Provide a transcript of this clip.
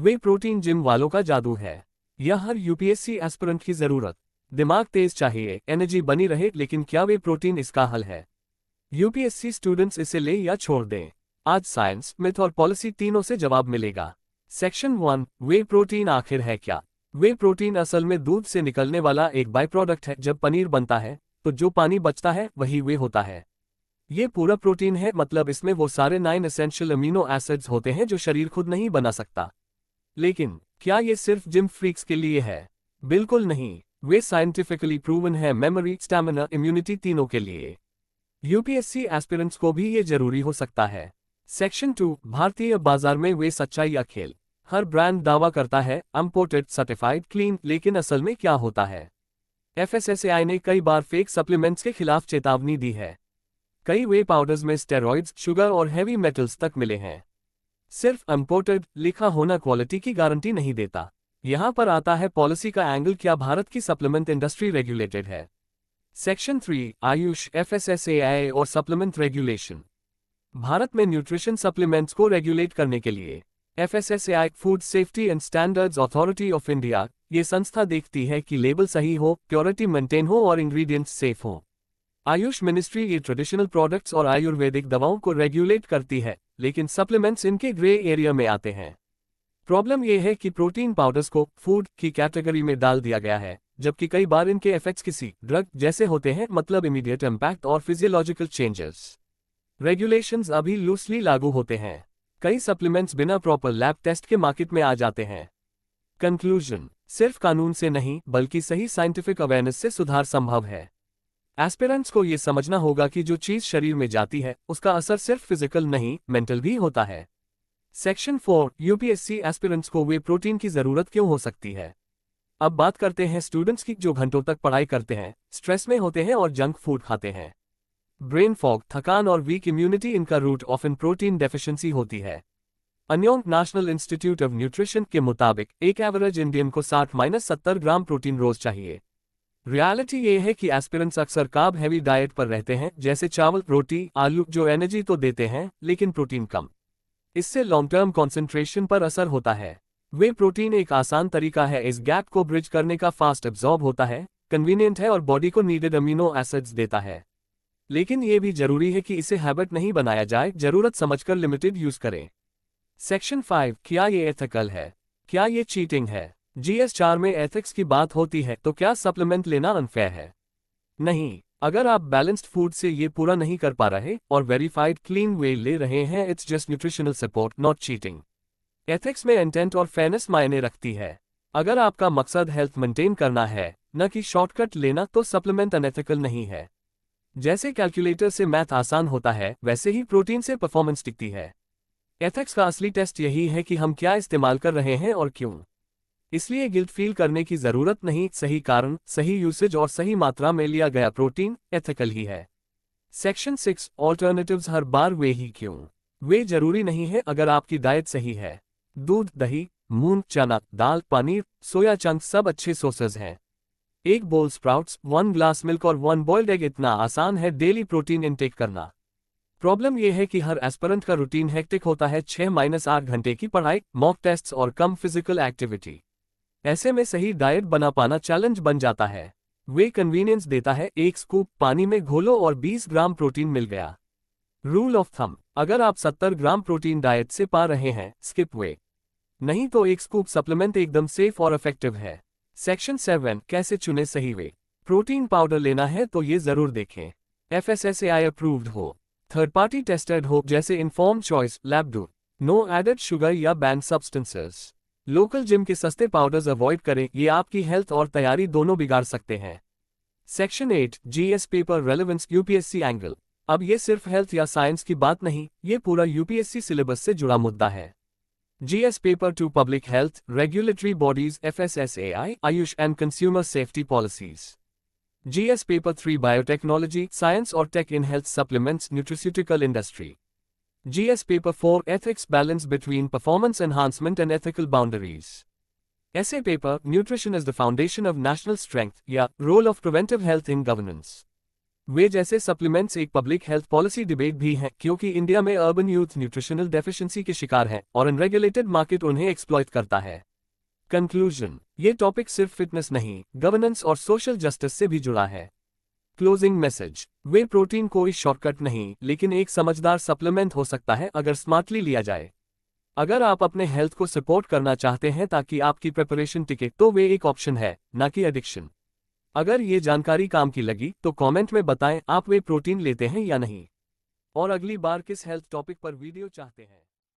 वे protein gym वालों का जादू है या हर यूपीएससी एस्पिरेंट की जरूरत। दिमाग तेज चाहिए, एनर्जी बनी रहे, लेकिन क्या वे प्रोटीन इसका हल है? यूपीएससी स्टूडेंट्स इसे ले या छोड़ दें? आज साइंस, मिथ और पॉलिसी तीनों से जवाब मिलेगा। सेक्शन 1, वे प्रोटीन आखिर है क्या? वे प्रोटीन असल में दूध से निकलने वाला एक बाय प्रोडक्ट है। जब पनीर बनता है तो जो पानी बचता है वही वे होता है। ये पूरा प्रोटीन है, मतलब इसमें वो सारे 9 एसेंशियल अमीनो एसिड्स होते हैं जो शरीर खुद नहीं बना सकता। लेकिन क्या ये सिर्फ जिम फ्रीक्स के लिए है? बिल्कुल नहीं, वे साइंटिफिकली प्रूवन है मेमोरी, स्टैमिना, इम्यूनिटी तीनों के लिए। यूपीएससी एस्पिरेंट्स को भी ये जरूरी हो सकता है। सेक्शन 2, भारतीय बाजार में वे सच्चाई या खेल? हर ब्रांड दावा करता है इंपोर्टेड, सर्टिफाइड, क्लीन, लेकिन असल में क्या होता है? एफएसएसएआई ने कई बार फेक सप्लीमेंट्स के खिलाफ चेतावनी दी है। कई वे पाउडर्स में स्टेरॉइड्स, शुगर और हैवी मेटल्स तक मिले हैं। सिर्फ इंपोर्टेड लिखा होना क्वालिटी की गारंटी नहीं देता। यहां पर आता है पॉलिसी का एंगल। क्या भारत की सप्लीमेंट इंडस्ट्री रेगुलेटेड है? सेक्शन 3, आयुष, एफएसएसएआई और सप्लीमेंट रेगुलेशन। भारत में न्यूट्रिशन सप्लीमेंट्स को रेगुलेट करने के लिए FSSAI, food safety and standards authority of India, ये संस्था देखती है कि लेबल सही हो, प्योरिटी मेंटेन हो और इंग्रेडिएंट्स सेफ हो। आयुष मिनिस्ट्री ये ट्रेडिशनल प्रोडक्ट्स और आयुर्वेदिक दवाओं को रेगुलेट करती है, लेकिन सप्लीमेंट्स इनके ग्रे एरिया में आते हैं। प्रॉब्लम यह है कि प्रोटीन पाउडर्स को फूड की कैटेगरी में डाल दिया गया है, जबकि कई बार इनके इफेक्ट्स किसी ड्रग जैसे होते हैं, मतलब इमीडिएट इंपैक्ट और फिजियोलॉजिकल चेंजेस। रेगुलेशंस अभी लूसली लागू होते हैं। कई सप्लीमेंट्स बिना प्रॉपर लैब टेस्ट के मार्केट में आ जाते हैं। कंक्लूजन, सिर्फ कानून से नहीं बल्कि सही साइंटिफिक अवेयरनेस से सुधार संभव है। एस्पिरेंट्स को यह समझना होगा कि जो चीज शरीर में जाती है उसका असर सिर्फ फिजिकल नहीं, मेंटल भी होता है। सेक्शन 4, यूपीएससी एस्पिरेंट्स को वे प्रोटीन की जरूरत क्यों हो सकती है? अब बात करते हैं स्टूडेंट्स की जो घंटों तक पढ़ाई करते हैं, स्ट्रेस में होते हैं और जंक फूड खाते हैं। ब्रेन फॉग, थकान और वीक इम्यूनिटी इनका root of in protein deficiency होती है। अन्योंग नेशनल इंस्टीट्यूट ऑफ न्यूट्रिशन के मुताबिक एक एवरेज इंडियन को 60-70 ग्राम प्रोटीन रोज चाहिए। रियलिटी ये है कि एस्पिरेंट्स अक्सर कार्ब हैवी डाइट पर रहते हैं, जैसे चावल, रोटी, आलू, जो एनर्जी तो देते हैं लेकिन प्रोटीन कम। इससे लॉन्ग टर्म कॉन्सेंट्रेशन पर असर होता है। वे प्रोटीन एक आसान तरीका है इस गैप को ब्रिज करने का, फास्ट एब्जॉर्ब होता है, कन्वीनियंट है और बॉडी को नीडेड अमीनो एसिड्स देता है। लेकिन यह भी जरूरी है कि इसे हैबिट नहीं बनाया जाए, जरूरत समझकर लिमिटेड यूज करें। सेक्शन 5, क्या ये एथिकल है? क्या ये चीटिंग है? जीएस 4 में एथिक्स की बात होती है तो क्या सप्लीमेंट लेना अनफेयर है? नहीं, अगर आप बैलेंस्ड फूड से ये पूरा नहीं कर पा रहे और वेरीफाइड क्लीन वे ले रहे हैं, it's just nutritional support, not cheating. Ethics में इंटेंट और फेयरनेस मायने रखती है। अगर आपका मकसद हेल्थ मेंटेन करना है, न कि शॉर्टकट लेना, तो सप्लीमेंट अनएथिकल नहीं है। जैसे कैलकुलेटर से मैथ आसान होता है, वैसे ही प्रोटीन से परफॉर्मेंस टिकती है। एथिक्स का असली टेस्ट यही है कि हम क्या इस्तेमाल कर रहे हैं और क्यों। इसलिए गिल्ट फील करने की जरूरत नहीं, सही कारण, सही यूसेज और सही मात्रा में लिया गया प्रोटीन एथिकल ही है। सेक्शन 6, ऑल्टरनेटिव्स, हर बार वे ही क्यों? वे जरूरी नहीं है अगर आपकी डाइट सही है। दूध, दही, मूंग, चना, दाल, पनीर, सोया चंक सब अच्छे सोर्सेज हैं। एक बोल स्प्राउट्स, 1 ग्लास मिल्क और 1 बॉइल्ड एग, इतना आसान है डेली प्रोटीन इनटेक करना। प्रॉब्लम यह है कि हर एस्पिरेंट का रूटीन हेक्टिक होता है, 6-8 घंटे की पढ़ाई, मॉक टेस्ट्स और कम फिजिकल एक्टिविटी। ऐसे में सही डाइट बना पाना चैलेंज बन जाता है। वे कन्वीनियंस देता है, एक स्कूप पानी में घोलो और 20 ग्राम प्रोटीन मिल गया। रूल ऑफ थंब, अगर आप 70 ग्राम प्रोटीन डाइट से पा रहे हैं, स्किप वे। नहीं तो एक स्कूप सप्लीमेंट एकदम सेफ और इफेक्टिव है। सेक्शन 7, कैसे चुने सही वे? प्रोटीन पाउडर लेना है तो ये जरूर देखें एफएसएसएआई अप्रूव्ड हो, थर्ड पार्टी टेस्टेड हो, जैसे informed choice, Labdoor, no added sugar या बैंड सब्सटेंसेस। लोकल जिम के सस्ते पाउडर्स अवॉइड करें, ये आपकी हेल्थ और तैयारी दोनों बिगाड़ सकते हैं। Section 8, GS paper relevance, UPSC angle. अब ये सिर्फ हेल्थ या साइंस की बात नहीं, ये पूरा यूपीएससी सिलेबस से जुड़ा मुद्दा है। GS Paper 2, Public Health, Regulatory Bodies, FSSAI, Ayush and Consumer Safety Policies. GS Paper 3, Biotechnology, Science or Tech in Health Supplements, Nutraceutical Industry. GS Paper 4, Ethics, Balance between Performance Enhancement and Ethical Boundaries. Essay Paper, Nutrition is the Foundation of National Strength, या Role of Preventive Health in Governance. वे जैसे supplements एक public health policy debate भी हैं क्योंकि India में urban youth nutritional deficiency के शिकार हैं और अनरेगुलेटेड मार्केट उन्हें एक्सप्लॉइट करता है। कंक्लूजन, ये टॉपिक सिर्फ फिटनेस नहीं, गवर्नेंस और सोशल जस्टिस से भी जुड़ा है। क्लोजिंग मैसेज, वे प्रोटीन कोई शॉर्टकट नहीं लेकिन एक समझदार सप्लीमेंट हो सकता है अगर स्मार्टली लिया जाए। अगर आप अपने हेल्थ को सपोर्ट करना चाहते हैं ताकि आपकी प्रिपरेशन टिके तो वे एक ऑप्शन है, ना कि एडिक्शन। अगर ये जानकारी काम की लगी तो कमेंट में बताएं आप वे प्रोटीन लेते हैं या नहीं, और अगली बार किस हेल्थ टॉपिक पर वीडियो चाहते हैं।